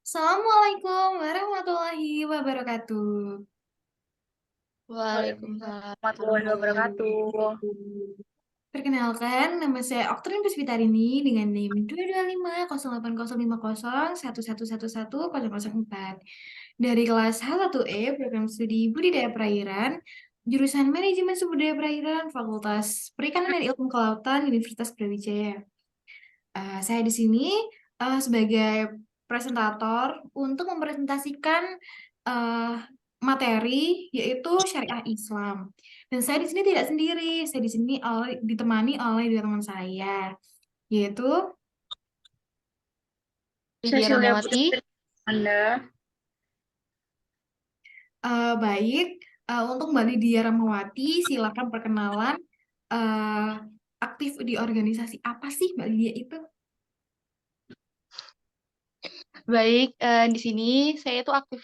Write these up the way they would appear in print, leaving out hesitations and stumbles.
Assalamualaikum warahmatullahi wabarakatuh. Waalaikumsalam Warahmatullahi wabarakatuh. Perkenalkan, nama saya Oktrin Puspitarini dengan NIM 22508505011111104 dari kelas H1E Program Studi Budidaya Perairan, jurusan Manajemen Sumberdaya Perairan, Fakultas Perikanan dan Ilmu Kelautan, Universitas Brawijaya. Saya di sini sebagai presentator untuk mempresentasikan eh, materi yaitu syariah Islam. Dan saya di sini tidak sendiri, saya di sini ditemani oleh dua teman saya, yaitu Lydia Cecilia Ramawati. Putri Anda. Baik, untuk Mbak Lydia Ramawati, silakan perkenalan eh, aktif di organisasi apa sih Mbak Lydia itu? Baik, di sini saya itu aktif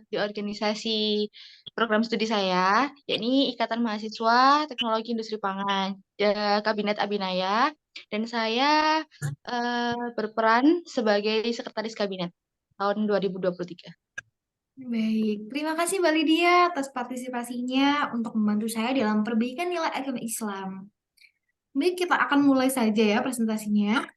di organisasi program studi saya, yakni Ikatan Mahasiswa Teknologi Industri Pangan, Kabinet Abinaya, dan saya berperan sebagai Sekretaris Kabinet tahun 2023. Baik, terima kasih Mbak Lydia atas partisipasinya untuk membantu saya dalam perbaikan nilai agama Islam. Baik, kita akan mulai saja ya presentasinya.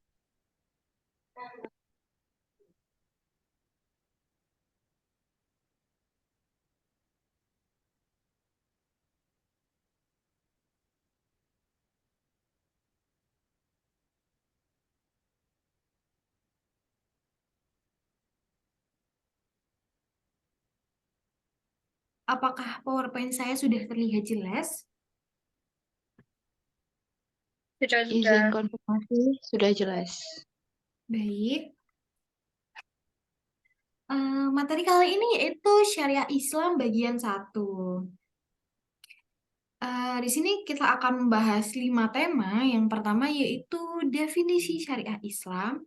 Apakah PowerPoint saya sudah terlihat jelas? Sudah. Izin konfirmasi, sudah jelas. Baik. Materi kali ini yaitu Syariah Islam bagian 1. Di sini kita akan membahas 5 tema. Yang pertama yaitu definisi Syariah Islam.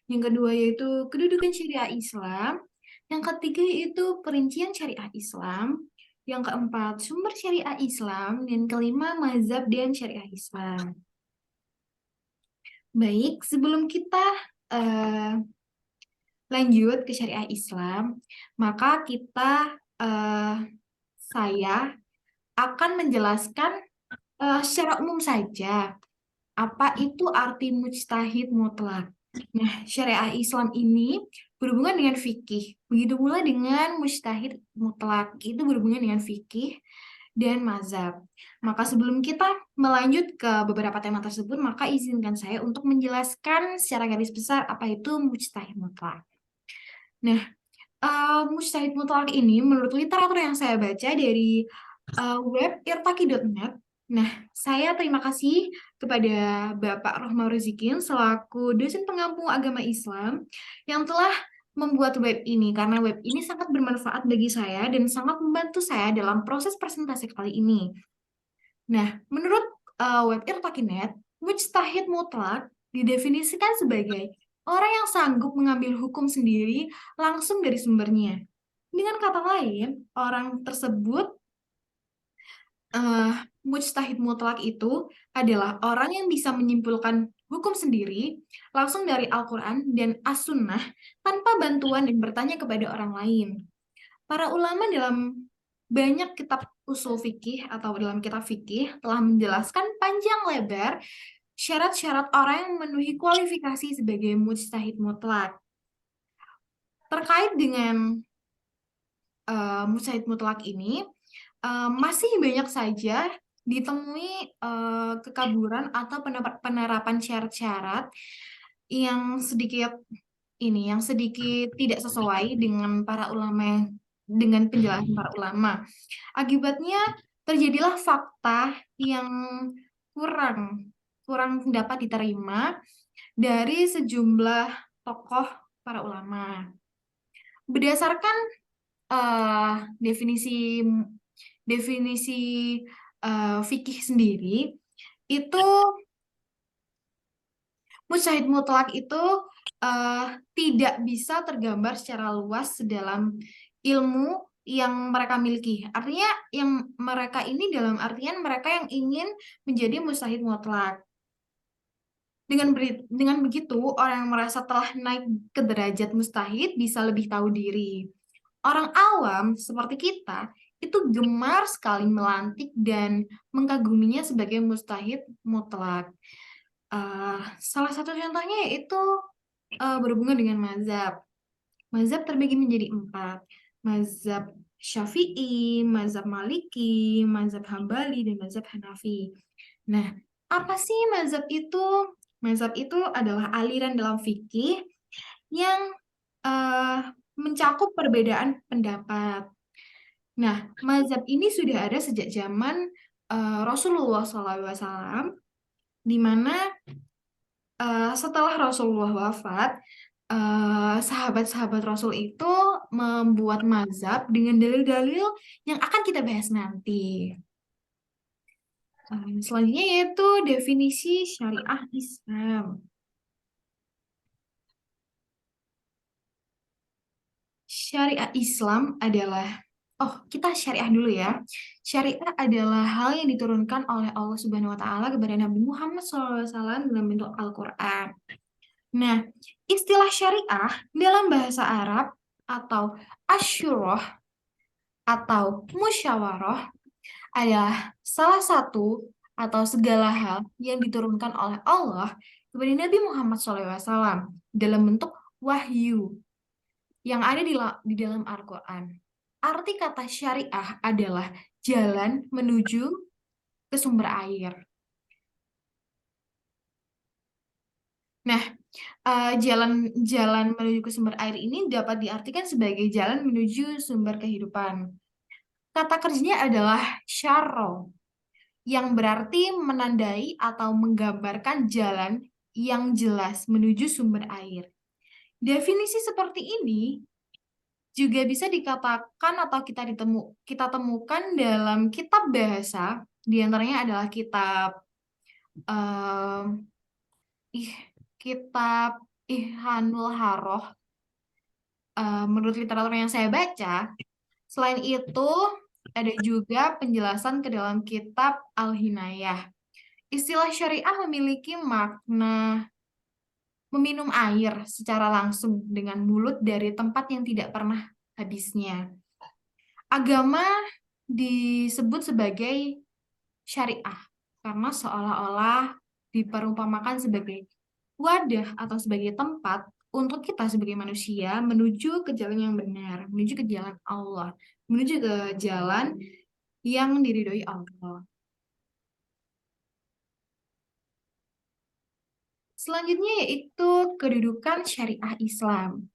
Yang kedua yaitu kedudukan Syariah Islam. Yang ketiga yaitu perincian Syariah Islam. Yang keempat sumber Syariah Islam. Dan kelima mazhab dan Syariah Islam. Baik, sebelum kita eh, lanjut ke Syariah Islam, maka eh, saya akan menjelaskan secara umum saja apa itu arti mujtahid mutlak. Nah, syariah Islam ini berhubungan dengan fikih. Begitu pula dengan mujtahid mutlak, itu berhubungan dengan fikih dan mazhab. Maka sebelum kita melanjut ke beberapa tema tersebut, maka izinkan saya untuk menjelaskan secara garis besar apa itu mujtahid mutlak. Nah, mujtahid mutlak ini menurut literatur yang saya baca dari web irtaki.net. Nah, saya terima kasih kepada Bapak Rohmar Rizikin selaku dosen pengampu agama Islam yang telah membuat web ini karena web ini sangat bermanfaat bagi saya dan sangat membantu saya dalam proses presentasi kali ini. Nah, menurut web irtaki.net, mujtahid mutlak didefinisikan sebagai orang yang sanggup mengambil hukum sendiri langsung dari sumbernya. Dengan kata lain, orang tersebut mujtahid mutlak itu adalah orang yang bisa menyimpulkan hukum sendiri langsung dari Al-Quran dan As-Sunnah tanpa bantuan dan bertanya kepada orang lain. Para ulama dalam banyak kitab usul fikih atau dalam kitab fikih telah menjelaskan panjang lebar syarat-syarat orang yang memenuhi kualifikasi sebagai mujtahid mutlak. Terkait dengan mujtahid mutlak ini, masih banyak saja ditemui kekaburan atau penerapan syarat-syarat yang sedikit yang sedikit tidak sesuai dengan para ulama, dengan penjelasan para ulama. Akibatnya terjadilah fakta yang kurang kurang dapat diterima dari sejumlah tokoh para ulama. Berdasarkan definisi definisi fikih sendiri, itu mujtahid mutlak itu tidak bisa tergambar secara luas dalam ilmu yang mereka miliki. Artinya yang mereka ini dalam artian mereka yang ingin menjadi mujtahid mutlak. Dengan begitu, orang yang merasa telah naik ke derajat mustahid bisa lebih tahu diri. Orang awam seperti kita itu gemar sekali melantik dan mengkaguminya sebagai mustahid mutlak. Salah satu contohnya yaitu berhubungan dengan mazhab. Mazhab terbagi menjadi 4. Mazhab Syafi'i, mazhab Maliki, mazhab Hambali, dan mazhab Hanafi. Nah, apa sih mazhab itu? Mazhab itu adalah aliran dalam fikih yang eh, mencakup perbedaan pendapat. Nah, mazhab ini sudah ada sejak zaman Rasulullah SAW, di mana setelah Rasulullah wafat, sahabat-sahabat Rasul itu membuat mazhab dengan dalil-dalil yang akan kita bahas nanti. Selanjutnya yaitu definisi syariah Islam. Syariah Islam adalah, kita syariah dulu ya. Syariah adalah hal yang diturunkan oleh Allah Subhanahu wa Ta'ala kepada Nabi Muhammad SAW dalam bentuk Al-Quran. Nah, istilah syariah dalam bahasa Arab atau asyuroh atau musyawarah adalah salah satu atau segala hal yang diturunkan oleh Allah kepada Nabi Muhammad SAW dalam bentuk wahyu yang ada di dalam Al-Quran. Arti kata syariah adalah jalan menuju ke sumber air. Nah, jalan menuju ke sumber air ini dapat diartikan sebagai jalan menuju sumber kehidupan. Kata kerjanya adalah syarro, yang berarti menandai atau menggambarkan jalan yang jelas menuju sumber air. Definisi seperti ini juga bisa dikatakan atau kita temukan dalam kitab bahasa, di antaranya adalah eh, kitab Ihsanul Haroh. Menurut literatur yang saya baca, selain itu ada juga penjelasan ke dalam kitab Al-Hinayah. Istilah syariah memiliki makna meminum air secara langsung dengan mulut dari tempat yang tidak pernah habisnya. Agama disebut sebagai syariah karena seolah-olah diperumpamakan sebagai wadah atau sebagai tempat untuk kita sebagai manusia menuju ke jalan yang benar, menuju ke jalan Allah, menuju ke jalan yang diridhoi Allah. Selanjutnya yaitu kedudukan syariah Islam.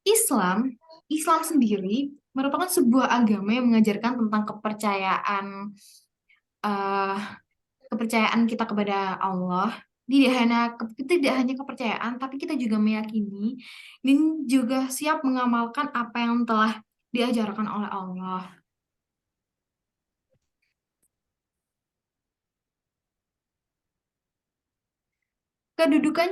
Islam sendiri merupakan sebuah agama yang mengajarkan tentang eh, kepercayaan kita kepada Allah. Tidak hanya kepercayaan, tapi kita juga meyakini dan juga siap mengamalkan apa yang telah diajarkan oleh Allah. Kedudukan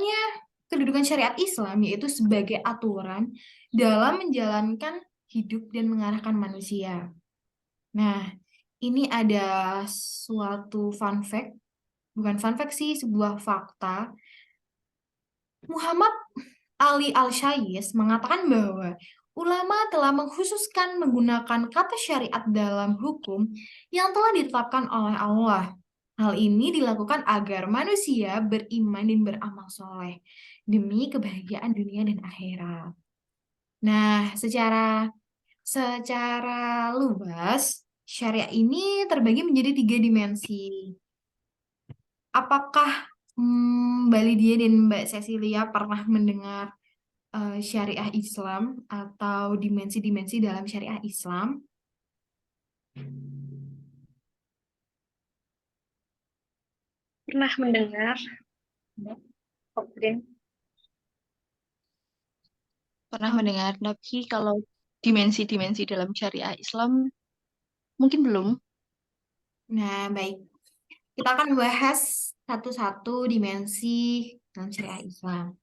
syariat Islam yaitu sebagai aturan dalam menjalankan hidup dan mengarahkan manusia. Nah, ini ada suatu fun fact, bukan fun fact sih, sebuah fakta. Muhammad Ali Al-Syais mengatakan bahwa ulama telah mengkhususkan menggunakan kata syariat dalam hukum yang telah ditetapkan oleh Allah. Hal ini dilakukan agar manusia beriman dan beramal soleh demi kebahagiaan dunia dan akhirat. Nah, secara luas, syariat ini terbagi menjadi 3 dimensi. Apakah Mbak Lydia dan Mbak Cecilia pernah mendengar syariah Islam atau dimensi-dimensi dalam syariah Islam? Pernah mendengar? Pernah mendengar, tapi kalau dimensi-dimensi dalam syariah Islam mungkin belum. Nah, baik. Kita akan membahas satu-satu dimensi dalam syariah Islam.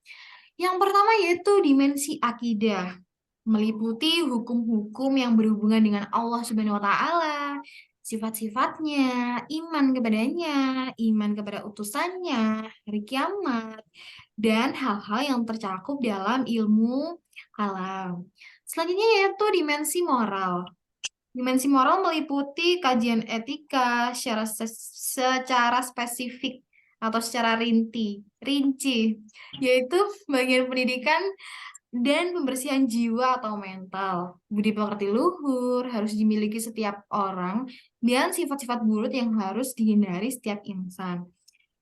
Yang pertama yaitu dimensi akidah, meliputi hukum-hukum yang berhubungan dengan Allah Subhanahu wa Ta'ala, sifat-sifatnya, iman kepadanya, iman kepada utusannya, hari kiamat, dan hal-hal yang tercakup dalam ilmu kalam. Selanjutnya yaitu dimensi moral. Dimensi moral meliputi kajian etika secara spesifik atau secara rinci, yaitu bagian pendidikan dan pembersihan jiwa atau mental. Budi pekerti luhur harus dimiliki setiap orang dan sifat-sifat buruk yang harus dihindari setiap insan.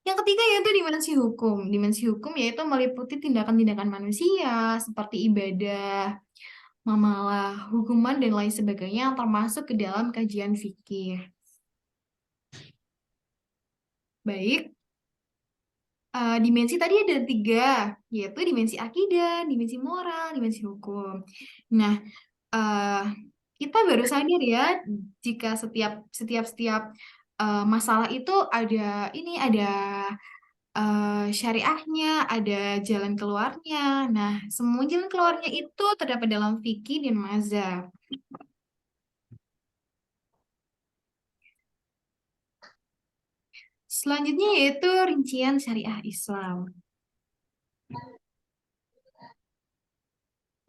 Yang ketiga yaitu dimensi hukum. Dimensi hukum yaitu meliputi tindakan-tindakan manusia seperti ibadah, mamalah, hukuman, dan lain sebagainya yang termasuk ke dalam kajian fikih. Baik, dimensi tadi ada 3, yaitu dimensi akidah, dimensi moral, dimensi hukum. Nah, kita baru sadar ya jika setiap masalah itu ada syariahnya, ada jalan keluarnya. Nah, semua jalan keluarnya itu terdapat dalam fikih dan mazhab. Selanjutnya yaitu rincian syariah Islam.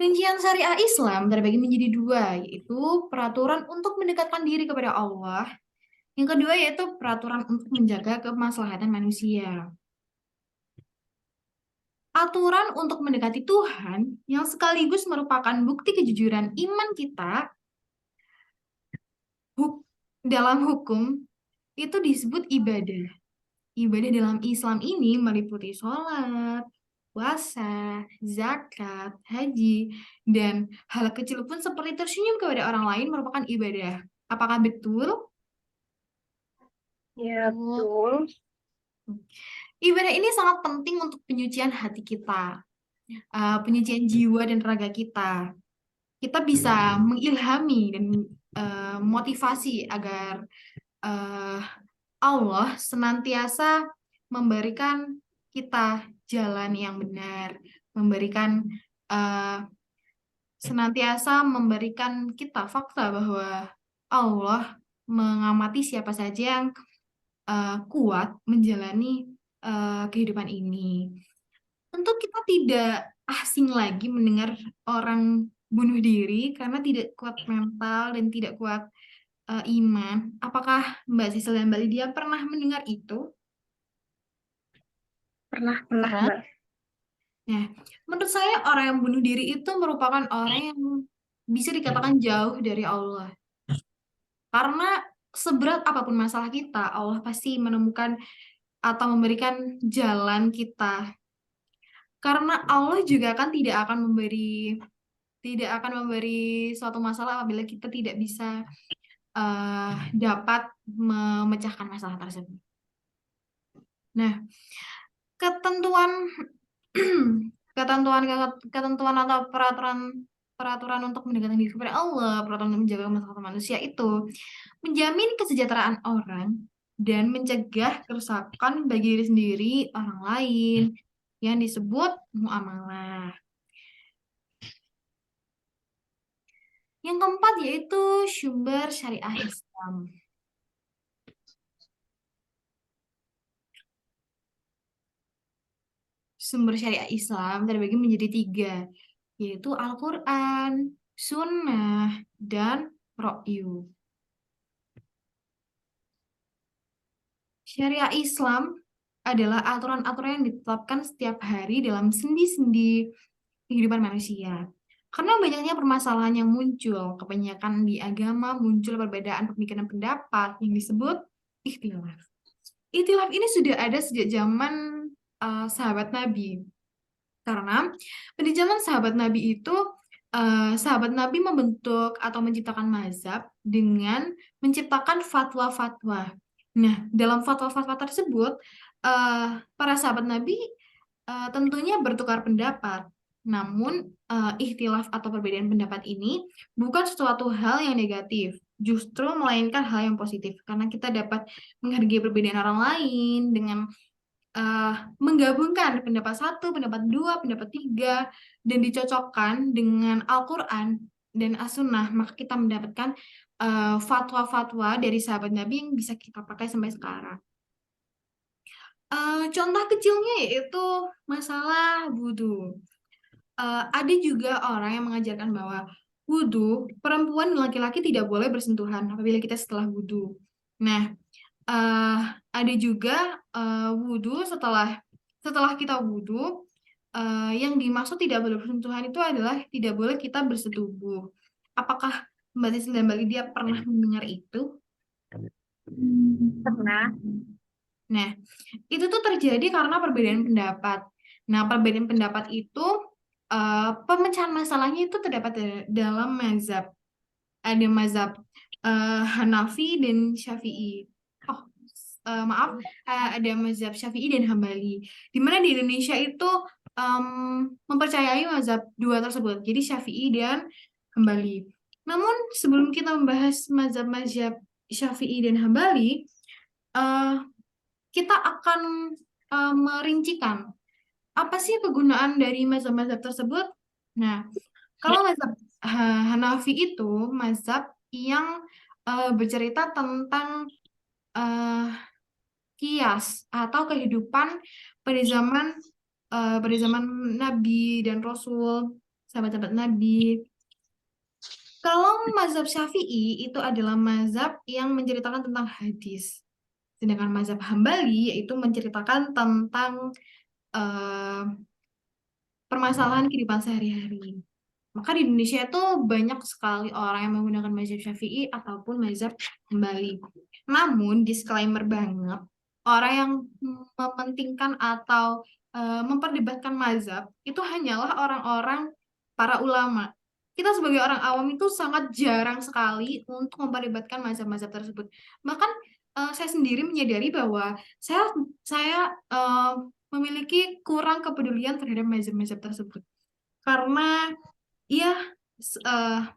Rincian syariah Islam terbagi menjadi 2, yaitu peraturan untuk mendekatkan diri kepada Allah. Yang kedua yaitu peraturan untuk menjaga kemaslahatan manusia. Aturan untuk mendekati Tuhan yang sekaligus merupakan bukti kejujuran iman kita dalam hukum itu disebut ibadah. Ibadah dalam Islam ini meliputi sholat, puasa, zakat, haji, dan hal kecil pun seperti tersenyum kepada orang lain merupakan ibadah. Apakah betul? Ya, betul. Ibadah ini sangat penting untuk penyucian hati kita, penyucian jiwa dan raga kita. Kita bisa mengilhami dan motivasi agar Allah senantiasa memberikan kita jalan yang benar, senantiasa memberikan kita fakta bahwa Allah mengamati siapa saja yang kuat menjalani kehidupan ini. Tentu kita tidak asing lagi mendengar orang bunuh diri karena tidak kuat mental dan tidak kuat iman. Apakah Mbak Sisil dan Mbak Lydia pernah mendengar itu? Pernah, Pernah. Mbak. Nah, menurut saya orang yang bunuh diri itu merupakan orang yang bisa dikatakan jauh dari Allah. Karena seberat apapun masalah kita, Allah pasti menemukan atau memberikan jalan kita. Karena Allah juga kan tidak akan memberi suatu masalah apabila kita tidak bisa dapat memecahkan masalah tersebut. Nah, ketentuan atau peraturan untuk mendekatkan diri kepada Allah, peraturan untuk menjaga masalah manusia itu menjamin kesejahteraan orang dan mencegah kerusakan bagi diri sendiri, orang lain, yang disebut muamalah. Yang keempat yaitu sumber syariah Islam. Sumber syariah Islam terbagi menjadi 3, yaitu Al-Quran, Sunnah, dan Ra'yu. Syariah Islam adalah aturan-aturan yang ditetapkan setiap hari dalam sendi-sendi kehidupan manusia. Karena banyaknya permasalahan yang muncul, kebanyakan di agama muncul perbedaan pemikiran pendapat yang disebut ikhtilaf. Ikhtilaf ini sudah ada sejak zaman sahabat Nabi. Karena pada zaman sahabat Nabi itu, sahabat Nabi membentuk atau menciptakan mazhab dengan menciptakan fatwa-fatwa. Nah, dalam fatwa-fatwa tersebut, para sahabat Nabi tentunya bertukar pendapat. Namun, ikhtilaf atau perbedaan pendapat ini bukan suatu hal yang negatif, justru melainkan hal yang positif. Karena kita dapat menghargai perbedaan orang lain dengan menggabungkan pendapat 1, pendapat 2, pendapat 3, dan dicocokkan dengan Al-Quran dan As-Sunnah, maka kita mendapatkan fatwa-fatwa dari sahabat Nabi yang bisa kita pakai sampai sekarang. Contoh kecilnya yaitu masalah wudhu. Ada juga orang yang mengajarkan bahwa wudhu, perempuan dan laki-laki tidak boleh bersentuhan apabila kita setelah wudhu. Nah, ada juga wudhu setelah kita wudhu, yang dimaksud tidak boleh bersentuhan itu adalah tidak boleh kita bersetubuh. Apakah Mbak Sisil dan Mbak Lydia pernah mendengar itu? Pernah. Nah, itu tuh terjadi karena perbedaan pendapat. Nah, perbedaan pendapat itu, pemecahan masalahnya itu terdapat dalam mazhab. Ada mazhab Hanafi dan Syafi'i. Oh, maaf, ada mazhab Syafi'i dan Hambali. Di mana di Indonesia itu mempercayai mazhab dua tersebut, jadi Syafi'i dan Hambali. Namun sebelum kita membahas mazhab-mazhab Syafi'i dan Hambali, eh, kita akan merincikan apa sih kegunaan dari mazhab-mazhab tersebut. Nah, kalau mazhab Hanafi itu mazhab yang bercerita tentang eh, kias atau kehidupan pada zaman Nabi dan Rasul, sahabat-sahabat Nabi. Kalau mazhab Syafi'i itu adalah mazhab yang menceritakan tentang hadis. Sedangkan mazhab Hambali yaitu menceritakan tentang eh, permasalahan kehidupan sehari-hari. Maka di Indonesia itu banyak sekali orang yang menggunakan mazhab Syafi'i ataupun mazhab Hambali. Namun, disclaimer banget, orang yang mementingkan atau memperdebatkan mazhab itu hanyalah orang-orang para ulama. Kita sebagai orang awam itu sangat jarang sekali untuk memperdebatkan mazhab-mazhab tersebut. Bahkan saya sendiri menyadari bahwa saya memiliki kurang kepedulian terhadap mazhab-mazhab tersebut. Karena ya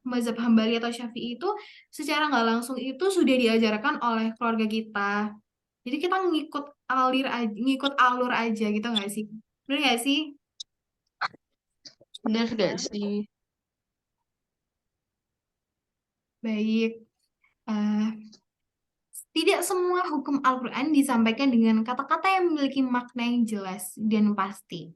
mazhab Hambali atau Syafi'i itu secara nggak langsung itu sudah diajarkan oleh keluarga kita. Jadi kita ngikut alur aja gitu nggak sih? Bener nggak sih? Bener gak sih? Baik. Eh, Tidak semua hukum Al-Quran disampaikan dengan kata-kata yang memiliki makna yang jelas dan pasti.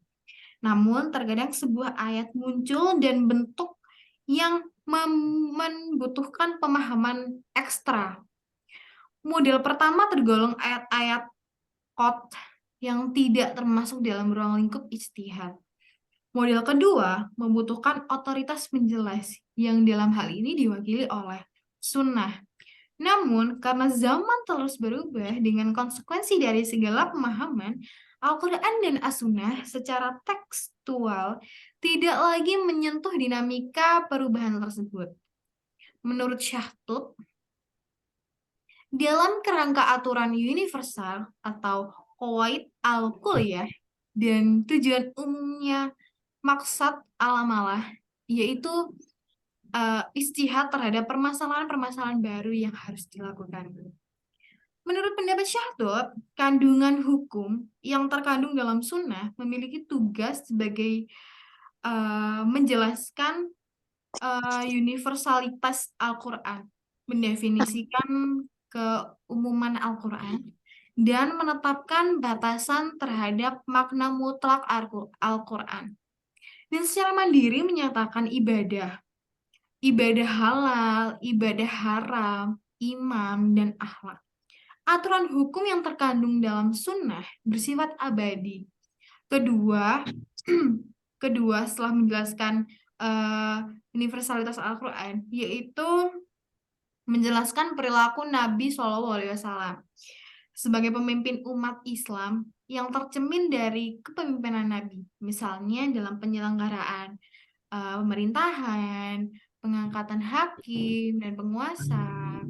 Namun, terkadang sebuah ayat muncul dan bentuk yang membutuhkan pemahaman ekstra. Model pertama tergolong ayat-ayat qot yang tidak termasuk dalam ruang lingkup ijtihad. Model kedua membutuhkan otoritas penjelas yang dalam hal ini diwakili oleh sunnah. Namun, karena zaman terus berubah dengan konsekuensi dari segala pemahaman, Al-Quran dan As-Sunnah secara tekstual tidak lagi menyentuh dinamika perubahan tersebut. Menurut Syahtut, dalam kerangka aturan universal atau qawaid al-kulliyah dan tujuan umumnya maksud alamalah, yaitu ijtihad terhadap permasalahan-permasalahan baru yang harus dilakukan. Menurut pendapat Syahdot, kandungan hukum yang terkandung dalam sunnah memiliki tugas sebagai menjelaskan universalitas Al-Quran, mendefinisikan keumuman Al-Quran, dan menetapkan batasan terhadap makna mutlak Al-Quran. Dan secara mandiri menyatakan ibadah halal, ibadah haram, imam, dan akhlak. Aturan hukum yang terkandung dalam sunnah bersifat abadi. Kedua, setelah menjelaskan universalitas Al-Quran, yaitu menjelaskan perilaku Nabi SAW sebagai pemimpin umat Islam yang tercemin dari kepemimpinan Nabi, misalnya dalam penyelenggaraan pemerintahan, pengangkatan hakim dan penguasa,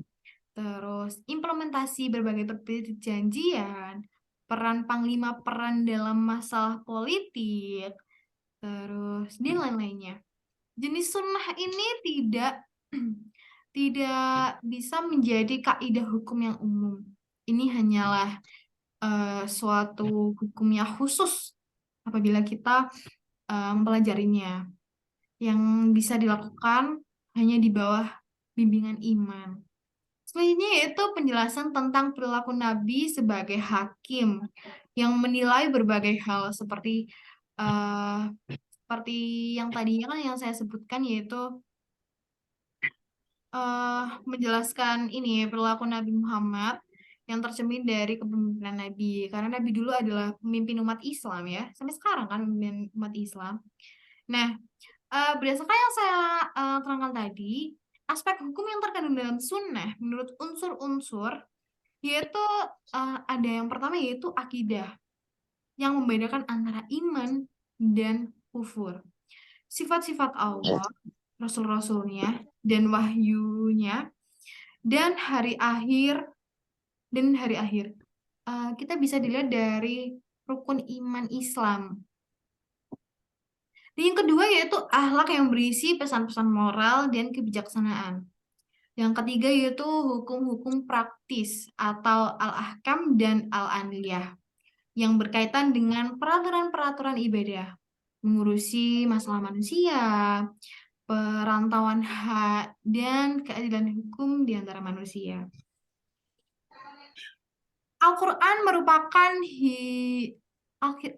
terus implementasi berbagai perjanjian, peran panglima peran dalam masalah politik, terus dan lain-lainnya. Jenis sunnah ini tidak bisa menjadi kaidah hukum yang umum. Ini hanyalah suatu hukumnya khusus apabila kita mempelajarinya, yang bisa dilakukan hanya di bawah bimbingan iman. Selanjutnya yaitu penjelasan tentang perilaku Nabi sebagai hakim yang menilai berbagai hal eh, seperti yang tadinya kan yang saya sebutkan yaitu menjelaskan ini perilaku Nabi Muhammad yang tercermin dari kepemimpinan Nabi. Karena Nabi dulu adalah pemimpin umat Islam ya, sampai sekarang kan pemimpin umat Islam. Nah, berdasarkan yang saya terangkan tadi, aspek hukum yang terkandung dalam sunnah menurut unsur-unsur yaitu ada yang pertama yaitu akidah yang membedakan antara iman dan kufur. Sifat-sifat Allah, rasul-rasulnya, dan wahyunya, dan hari akhir, kita bisa dilihat dari rukun iman Islam. Dan yang kedua yaitu akhlak yang berisi pesan-pesan moral dan kebijaksanaan. Yang ketiga yaitu hukum-hukum praktis atau al-ahkam dan al-anliyah yang berkaitan dengan peraturan-peraturan ibadah, mengurusi masalah manusia, perantauan hak, dan keadilan hukum di antara manusia. Al-Quran merupakan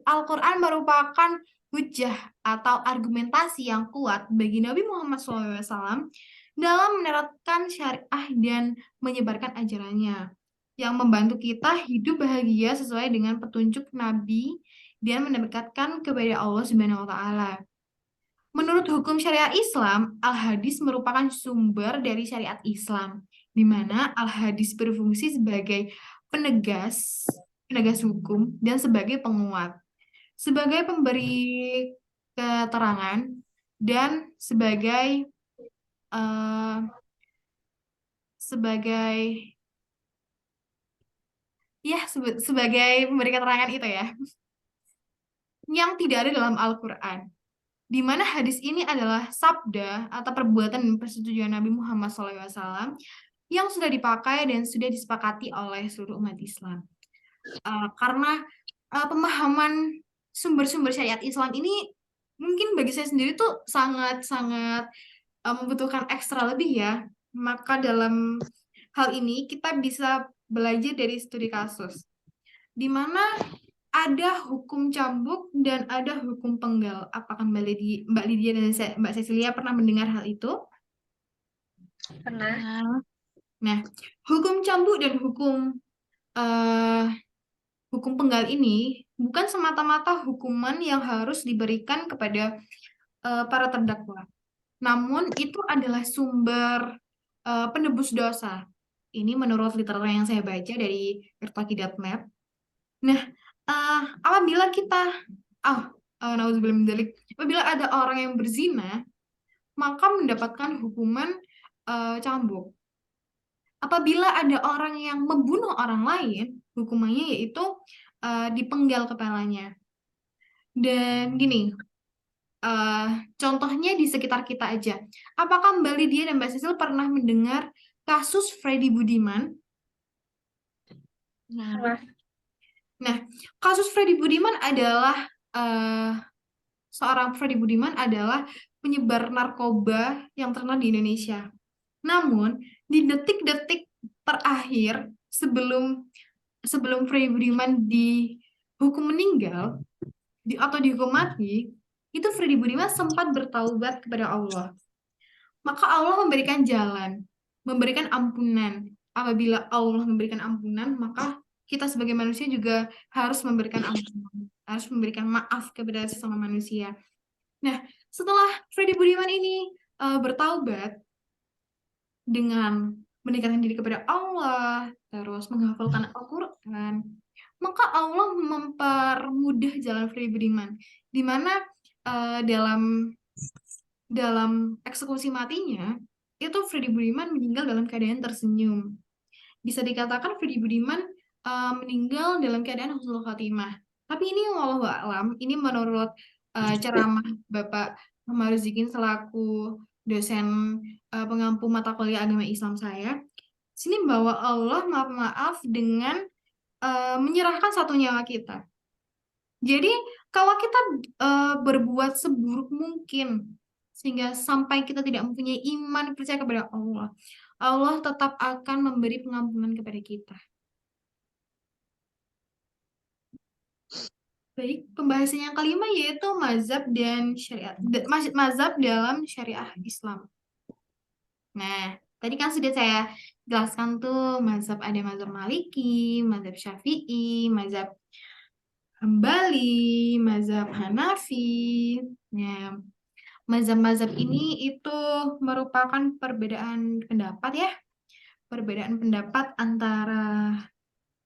Al-Quran merupakan hujah atau argumentasi yang kuat bagi Nabi Muhammad SAW dalam menerapkan syariah dan menyebarkan ajarannya yang membantu kita hidup bahagia sesuai dengan petunjuk Nabi dan mendekatkan kepada Allah Subhanahu wa taala. Menurut hukum syariah Islam, al-hadis merupakan sumber dari syariat Islam, di mana al-hadis berfungsi sebagai penegas hukum dan sebagai penguat, sebagai pemberi keterangan dan sebagai sebagai pemberi keterangan itu ya, yang tidak ada dalam Al-Quran. Di mana hadis ini adalah sabda atau perbuatan dan persetujuan Nabi Muhammad SAW yang sudah dipakai dan sudah disepakati oleh seluruh umat Islam. Karena pemahaman sumber-sumber syariat Islam ini mungkin bagi saya sendiri tuh sangat-sangat membutuhkan ekstra lebih ya. Maka dalam hal ini kita bisa belajar dari studi kasus, di mana ada hukum cambuk dan ada hukum penggal. Apakah Mbak Lydia dan Mbak Cecilia pernah mendengar hal itu? Pernah. Nah, hukum cambuk dan hukum penggal ini bukan semata-mata hukuman yang harus diberikan kepada para terdakwa. Namun itu adalah sumber penebus dosa. Ini menurut literatur yang saya baca dari irtaqi.net. Nah, apabila apabila ada orang yang berzina, maka mendapatkan hukuman cambuk. Apabila ada orang yang membunuh orang lain, hukumannya yaitu dipenggal kepalanya. Dan gini, contohnya di sekitar kita aja. Apakah Mbak Lydia dan Mbak Cecil pernah mendengar kasus Freddy Budiman? Nah, kasus Freddy Budiman adalah seorang Freddy Budiman adalah penyebar narkoba yang terkenal di Indonesia. Namun, di detik-detik terakhir sebelum Freddy Budiman dihukum meninggal atau dihukum mati, itu Freddy Budiman sempat bertaubat kepada Allah. Maka Allah memberikan jalan, memberikan ampunan. Apabila Allah memberikan ampunan, maka kita sebagai manusia juga harus memberikan ampunan, harus memberikan maaf kepada sesama manusia. Nah, setelah Freddy Budiman ini bertaubat dengan mendekatkan diri kepada Allah, terus menghafalkan Al-Quran, maka Allah mempermudah jalan Freddy Budiman, di mana dalam eksekusi matinya, itu Freddy Budiman meninggal dalam keadaan tersenyum. Bisa dikatakan Freddy Budiman meninggal dalam keadaan husnul khatimah. Tapi ini wallahu a'lam, ini menurut ceramah Bapak Muhammad Rizikin selaku dosen pengampu mata kuliah agama Islam saya. Sini bahwa Allah maaf dengan menyerahkan satu nyawa kita. Jadi kalau kita berbuat seburuk mungkin sehingga sampai kita tidak mempunyai iman percaya kepada Allah, Allah tetap akan memberi pengampunan kepada kita. Baik, pembahasan yang kelima yaitu mazhab dan syariat. Mazhab dalam syariah Islam. Nah, tadi kan sudah saya jelaskan tuh mazhab, ada mazhab Maliki, mazhab Syafi'i, mazhab Hambali, mazhab Hanafi. Nah, mazhab-mazhab ini itu merupakan perbedaan pendapat ya, perbedaan pendapat antara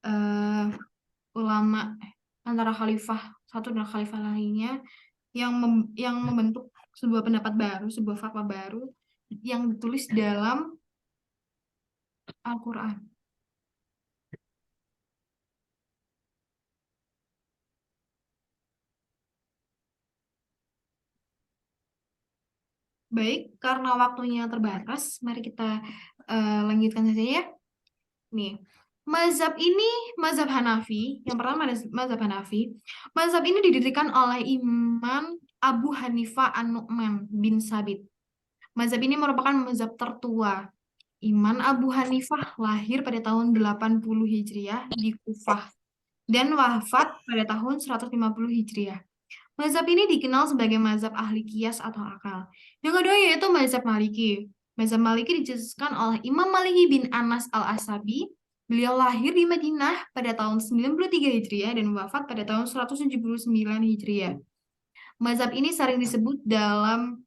eh, ulama, antara khalifah satu dan khalifah lainnya yang membentuk sebuah pendapat baru, sebuah fatwa baru yang ditulis dalam Al-Quran. Baik, karena waktunya terbatas, mari kita lanjutkan saja ya. Nih, mazhab ini, mazhab Hanafi, yang pertama ada mazhab Hanafi. Mazhab ini didirikan oleh Imam Abu Hanifah An-Nu'man bin Sabit. Mazhab ini merupakan mazhab tertua. Imam Abu Hanifah lahir pada tahun 80 Hijriah di Kufah dan wafat pada tahun 150 Hijriah. Mazhab ini dikenal sebagai mazhab ahli qiyas atau akal. Yang kedua yaitu mazhab Maliki. Mazhab Maliki dicetuskan oleh Imam Maliki bin Anas al-Asabi. Beliau lahir di Madinah pada tahun 93 Hijriah dan wafat pada tahun 179 Hijriah. Mazhab ini sering disebut dalam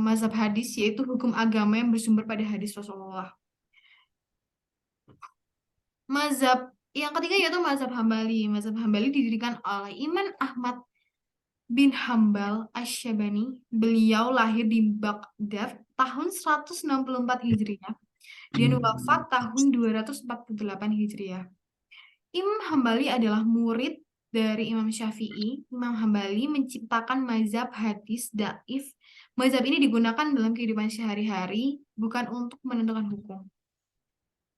mazhab hadis, yaitu hukum agama yang bersumber pada hadis Rasulullah. Mazhab yang ketiga yaitu mazhab Hambali. Mazhab Hambali didirikan oleh Imam Ahmad bin Hambal Asy-Syabani. Beliau lahir di Baghdad tahun 164 Hijriah dan wafat tahun 248 Hijriah. Imam Hambali adalah murid dari Imam Syafi'i. Imam Hambali menciptakan mazhab hadis daif. Mazhab ini digunakan dalam kehidupan sehari-hari, bukan untuk menentukan hukum.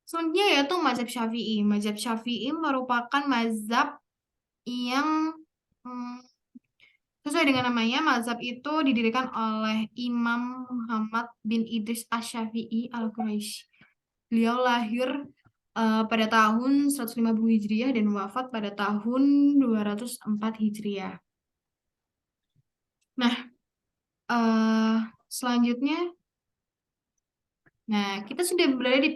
Selanjutnya yaitu mazhab Syafi'i. Mazhab Syafi'i merupakan mazhab yang sesuai dengan namanya, mazhab itu didirikan oleh Imam Muhammad bin Idris Asy-Syafi'i Al-Quraisy. Beliau lahir pada tahun 150 Hijriah dan wafat pada tahun 204 Hijriah. Nah, selanjutnya, kita sudah berada di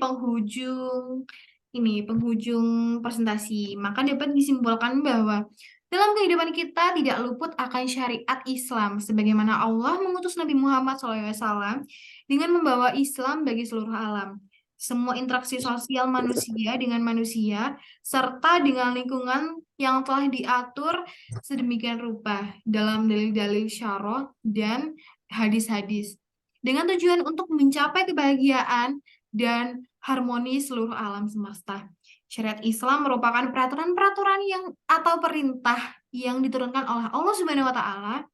penghujung presentasi. Maka dapat disimpulkan bahwa dalam kehidupan kita tidak luput akan syariat Islam, sebagaimana Allah mengutus Nabi Muhammad SAW dengan membawa Islam bagi seluruh alam. Semua interaksi sosial manusia dengan manusia, serta dengan lingkungan yang telah diatur sedemikian rupa dalam dalil-dalil syarah dan hadis-hadis, dengan tujuan untuk mencapai kebahagiaan dan harmoni seluruh alam semesta. Syariat Islam merupakan peraturan-peraturan atau perintah yang diturunkan oleh Allah Subhanahu wa Ta'ala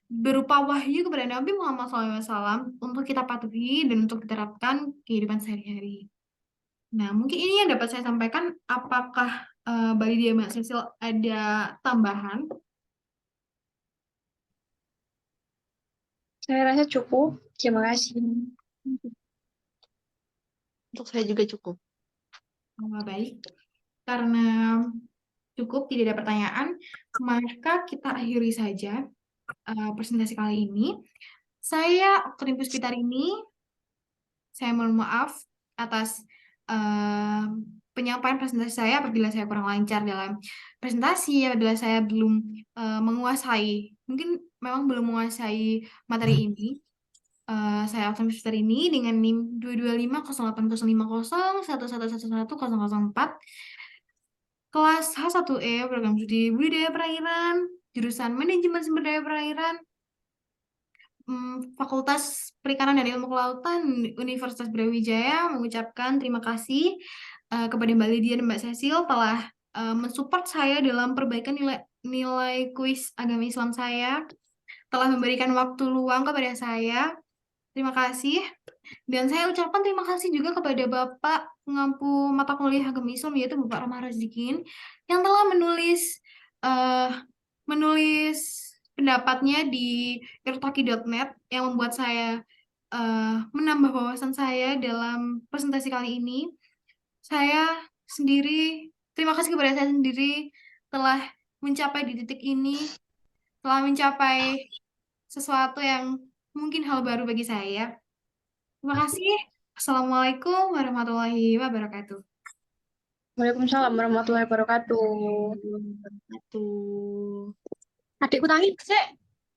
berupa wahyu kepada Nabi Muhammad SAW untuk kita patuhi dan untuk diterapkan kehidupan sehari-hari. Nah, mungkin ini yang dapat saya sampaikan. Apakah Mbak Lydia, Mbak Cecil ada tambahan? Saya rasa cukup. Terima kasih. Untuk saya juga cukup. Baik, karena cukup tidak ada pertanyaan, maka kita akhiri saja presentasi kali ini. Saya Oktarin Puspitarini, saya mohon maaf atas penyampaian presentasi saya apabila saya kurang lancar dalam presentasi, apabila saya belum mungkin memang belum menguasai materi ini. Saya Oktarin Puspitarini dengan NIM 225080501111104, kelas H1E, program studi Budidaya Perairan, jurusan Manajemen Sumber Daya Perairan, Fakultas Perikanan dan Ilmu Kelautan Universitas Brawijaya, mengucapkan terima kasih kepada Mbak Lydia dan Mbak Cecil telah mensupport saya dalam perbaikan nilai kuis agama Islam saya, telah memberikan waktu luang kepada saya. Terima kasih. Dan saya ucapkan terima kasih juga kepada Bapak pengampu mata kuliah agama Islam, yaitu Bapak Roma Razdikin, yang telah menulis pendapatnya di irtaki.net yang membuat saya menambah wawasan saya dalam presentasi kali ini. Saya sendiri, terima kasih kepada saya sendiri telah mencapai di titik ini, telah mencapai sesuatu yang mungkin hal baru bagi saya. Terima kasih. Assalamualaikum warahmatullahi wabarakatuh. Waalaikumsalam warahmatullahi wabarakatuh. Wabarakatuh. Adikku tangi, sik.